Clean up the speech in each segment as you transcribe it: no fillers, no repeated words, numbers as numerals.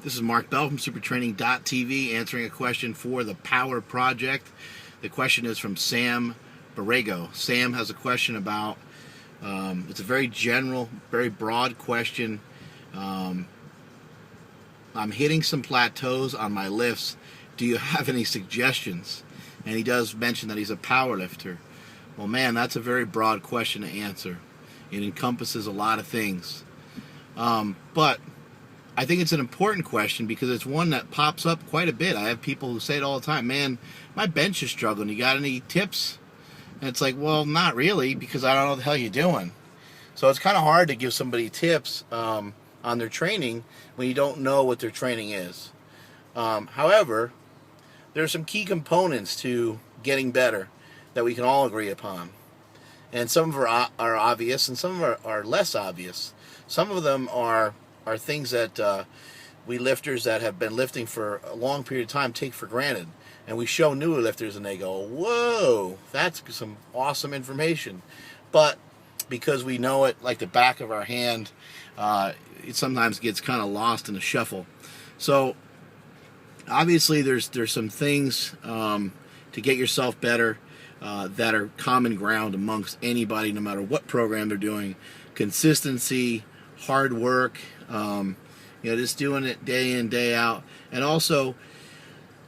This is Mark Bell from supertraining.tv answering a question for the Power Project. The question is from Sam Borrego. Sam has a question about, it's a very general, very broad question. I'm hitting some plateaus on my lifts. Do you have any suggestions? And he does mention that he's a power lifter. Well, man, that's a very broad question to answer. It encompasses a lot of things. But I think it's an important question because it's one that pops up quite a bit. I have people who say it all the time, man, my bench is struggling. You got any tips? And it's like, well, not really, because I don't know what the hell you're doing. So it's kind of hard to give somebody tips on their training when you don't know what their training is. However, there are some key components to getting better that we can all agree upon. And some of them are obvious and some of them are less obvious. Some of them are things that we lifters that have been lifting for a long period of time take for granted. And we show newer lifters and they go, whoa, that's some awesome information. But because we know it like the back of our hand, it sometimes gets kind of lost in the shuffle. So obviously there's some things to get yourself better that are common ground amongst anybody, no matter what program they're doing. Consistency, hard work, just doing it day in, day out, and also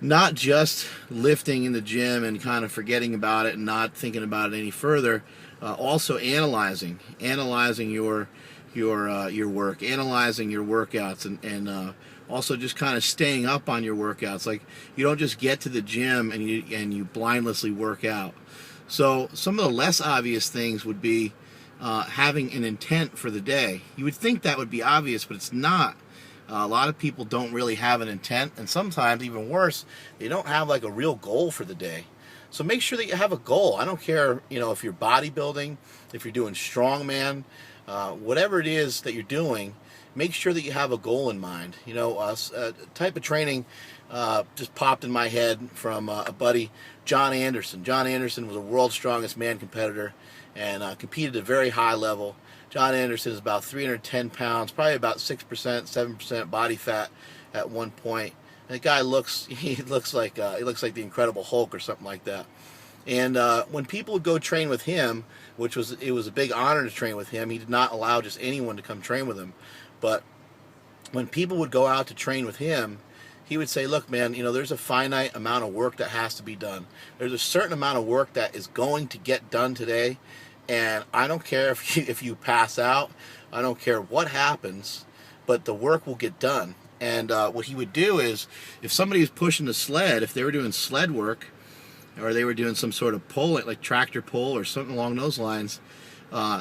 not just lifting in the gym and kind of forgetting about it and not thinking about it any further. Also analyzing your work, analyzing your workouts, and also just kind of staying up on your workouts. Like, you don't just get to the gym and you blindlessly work out. So some of the less obvious things would be having an intent for the day. You would think that would be obvious, but it's not. A lot of people don't really have an intent, and sometimes, even worse, they don't have like a real goal for the day. So make sure that you have a goal. I don't care, if you're bodybuilding, if you're doing strongman, whatever it is that you're doing, make sure that you have a goal in mind. A type of training just popped in my head from a buddy, John Anderson. John Anderson was a world's strongest man competitor and competed at a very high level. John Anderson is about 310 pounds, probably about 6%, 7% body fat at one point. And the guy looks like the Incredible Hulk or something like that. And when people would go train with him, it was a big honor to train with him. He did not allow just anyone to come train with him. But when people would go out to train with him, he would say, look, man, there's a finite amount of work that has to be done. There's a certain amount of work that is going to get done today. And I don't care if you pass out. I don't care what happens, but the work will get done. And what he would do is, if somebody was pushing the sled, if they were doing sled work, or they were doing some sort of pull, like tractor pull or something along those lines,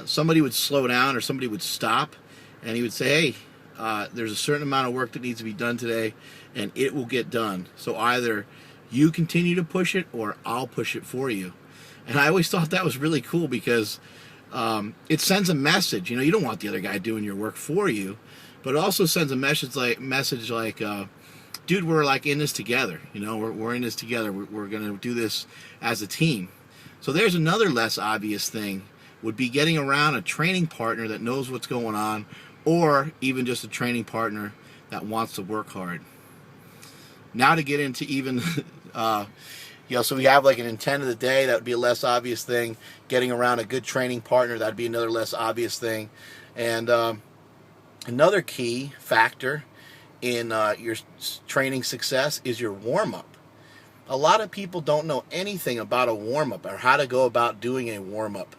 somebody would slow down or somebody would stop, and he would say, hey, there's a certain amount of work that needs to be done today, and it will get done. So either you continue to push it or I'll push it for you. And I always thought that was really cool because it sends a message. You don't want the other guy doing your work for you, but it also sends a message like, dude, we're like in this together. We're in this together. We're going to do this as a team. So there's another less obvious thing, would be getting around a training partner that knows what's going on, or even just a training partner that wants to work hard. Now to get into even... so we have like an intent of the day. That would be a less obvious thing. Getting around a good training partner, that would be another less obvious thing. And another key factor in your training success is your warm-up. A lot of people don't know anything about a warm-up or how to go about doing a warm-up.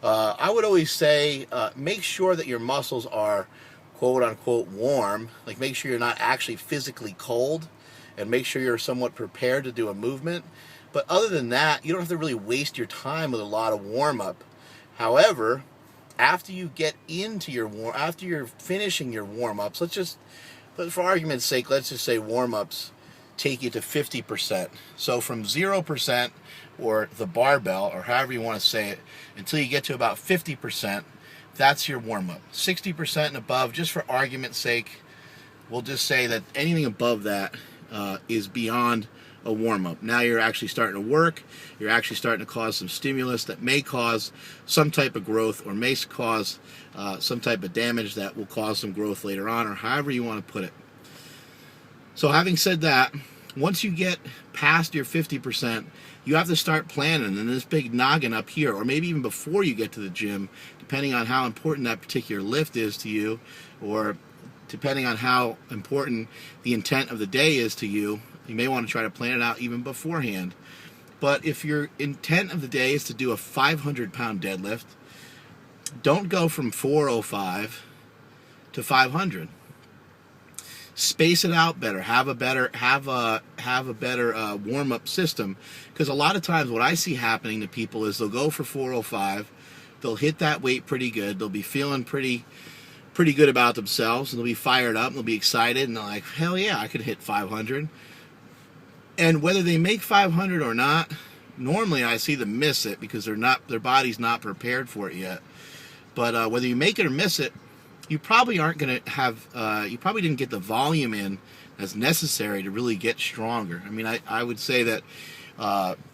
I would always say make sure that your muscles are quote-unquote warm. Like, make sure you're not actually physically cold, and make sure you're somewhat prepared to do a movement. But other than that, you don't have to really waste your time with a lot of warm-up. However, after you get into after you're finishing your warm-ups, but for argument's sake, let's just say warm-ups take you to 50%. So from 0%, or the barbell, or however you want to say it, until you get to about 50%, that's your warm-up. 60% and above, just for argument's sake, we'll just say that anything above that is beyond a warm-up. Now you're actually starting to work. You're actually starting to cause some stimulus that may cause some type of growth, or may cause some type of damage that will cause some growth later on, or however you want to put it. So having said that, once you get past your 50%, you have to start planning in this big noggin up here, or maybe even before you get to the gym, depending on how important that particular lift is to you, or depending on how important the intent of the day is to you. You may want to try to plan it out even beforehand. But if your intent of the day is to do a 500-pound deadlift, don't go from 405 to 500. Space it out better. Have a better warm-up system, because a lot of times what I see happening to people is they'll go for 405, they'll hit that weight pretty good, they'll be feeling pretty good about themselves, and they'll be fired up, and they'll be excited, and they're like, hell yeah, I could hit 500. And whether they make 500 or not, normally I see them miss it because their body's not prepared for it yet. But whether you make it or miss it, you probably aren't going to have, you probably didn't get the volume in that's necessary to really get stronger. I mean, I would say that,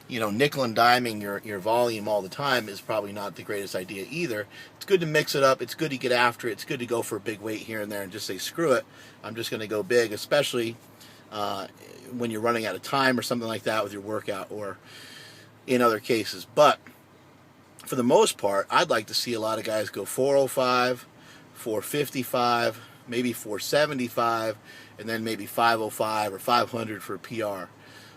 nickel and diming your volume all the time is probably not the greatest idea either. It's good to mix it up. It's good to get after it. It's good to go for a big weight here and there and just say, screw it, I'm just going to go big, especially when you're running out of time or something like that with your workout, or in other cases. But for the most part, I'd like to see a lot of guys go 405, 455, maybe 475, and then maybe 505 or 500 for a PR.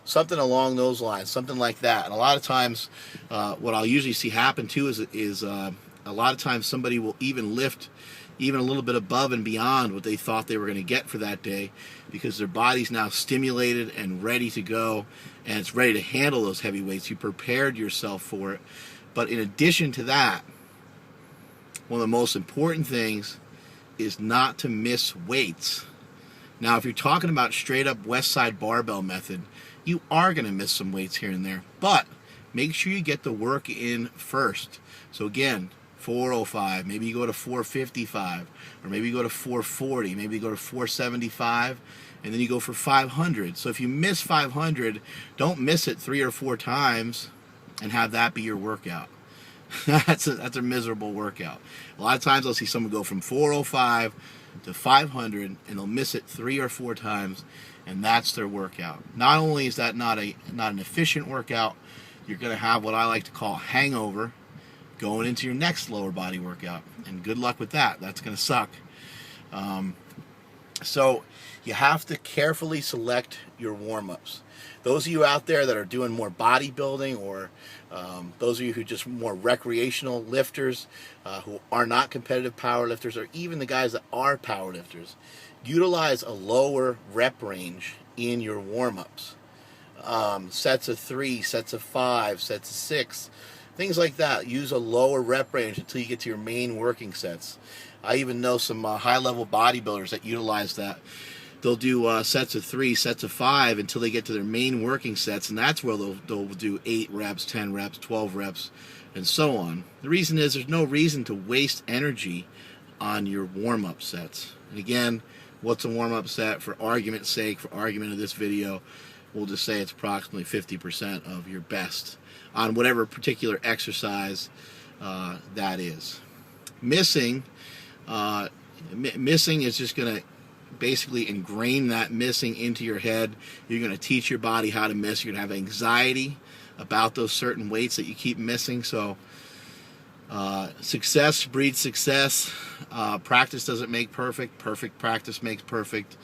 Something along those lines, something like that. And a lot of times, what I'll usually see happen too is a lot of times somebody will even lift even a little bit above and beyond what they thought they were going to get for that day, because their body's now stimulated and ready to go, and it's ready to handle those heavy weights. You prepared yourself for it. But in addition to that, one of the most important things is not to miss weights. Now, if you're talking about straight up West Side barbell method, you are going to miss some weights here and there, but make sure you get the work in first. So again, 405, maybe you go to 455, or maybe you go to 440, maybe you go to 475, and then you go for 500. So if you miss 500, don't miss it 3 or 4 times and have that be your workout. That's a miserable workout. A lot of times I'll see someone go from 405 to 500, and they'll miss it 3 or 4 times, and that's their workout. Not only is that not an efficient workout, you're going to have what I like to call hangover going into your next lower body workout, and good luck with that. That's going to suck. So you have to carefully select your warm-ups. Those of you out there that are doing more bodybuilding, or those of you who are just more recreational lifters, who are not competitive power lifters, or even the guys that are power lifters, utilize a lower rep range in your warm-ups. Sets of 3, sets of 5, sets of 6, things like that. Use a lower rep range until you get to your main working sets. I even know some high-level bodybuilders that utilize that. They'll do sets of 3, sets of 5 until they get to their main working sets, and that's where they'll do 8 reps, 10 reps, 12 reps, and so on. The reason is there's no reason to waste energy on your warm-up sets. And again, what's a warm-up set? For argument's sake, for argument of this video, we'll just say it's approximately 50% of your best on whatever particular exercise that is. Missing is just going to basically ingrain that missing into your head. You're going to teach your body how to miss. You're going to have anxiety about those certain weights that you keep missing. So success breeds success. Practice doesn't make perfect. Perfect practice makes perfect.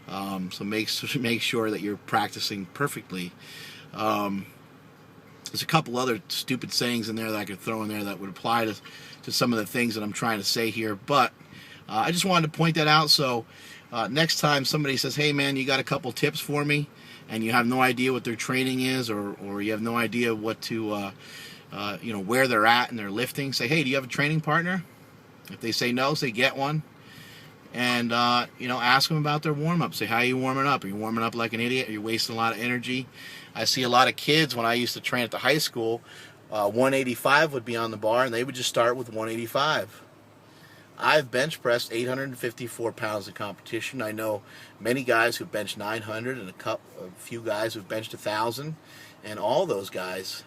So make sure that you're practicing perfectly. There's a couple other stupid sayings in there that I could throw in there that would apply to some of the things that I'm trying to say here, but I just wanted to point that out. So next time somebody says, hey man, you got a couple tips for me, and you have no idea what their training is, or you have no idea what to where they're at in their lifting, say, hey, do you have a training partner? If they say no, say get one. And ask them about their warm-up. Say, how are you warming up? Are you warming up like an idiot? Are you wasting a lot of energy? I see a lot of kids, when I used to train at the high school, 185 would be on the bar, and they would just start with 185. I've bench pressed 854 pounds in competition. I know many guys who've benched 900, and a few guys who've benched 1,000, and all those guys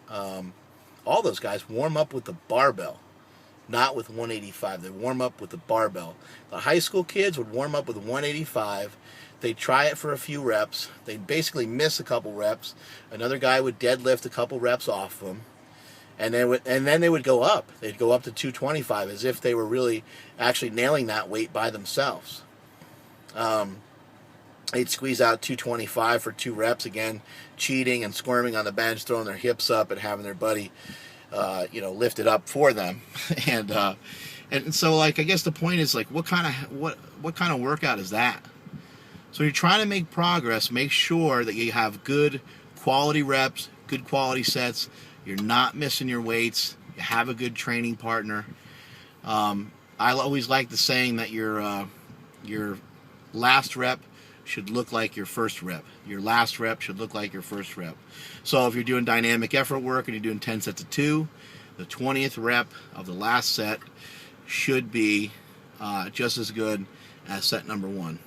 warm up with the barbell. not with 185. They warm up with the barbell. The high school kids would warm up with 185. They'd try it for a few reps. They'd basically miss a couple reps. Another guy would deadlift a couple reps off them. And then they would go up. They'd go up to 225 as if they were really actually nailing that weight by themselves. They'd squeeze out 225 for 2 reps, again, cheating and squirming on the bench, throwing their hips up and having their buddy, lift it up for them. and so, like, I guess the point is, like, what kind of workout is that? So when you're trying to make progress, make sure that you have good quality reps, good quality sets. You're not missing your weights. You have a good training partner. I always like the saying that your last rep should look like your first rep. Your last rep should look like your first rep. So if you're doing dynamic effort work and you're doing 10 sets of 2, the 20th rep of the last set should be just as good as set number 1.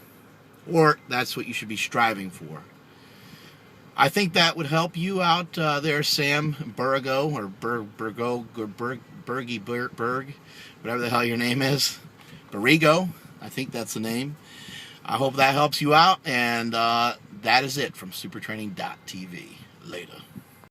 Or that's what you should be striving for. I think that would help you out there, Sam Burgo, or Berg, whatever the hell your name is. Barrigo, I think that's the name. I hope that helps you out, and that is it from supertraining.tv. Later.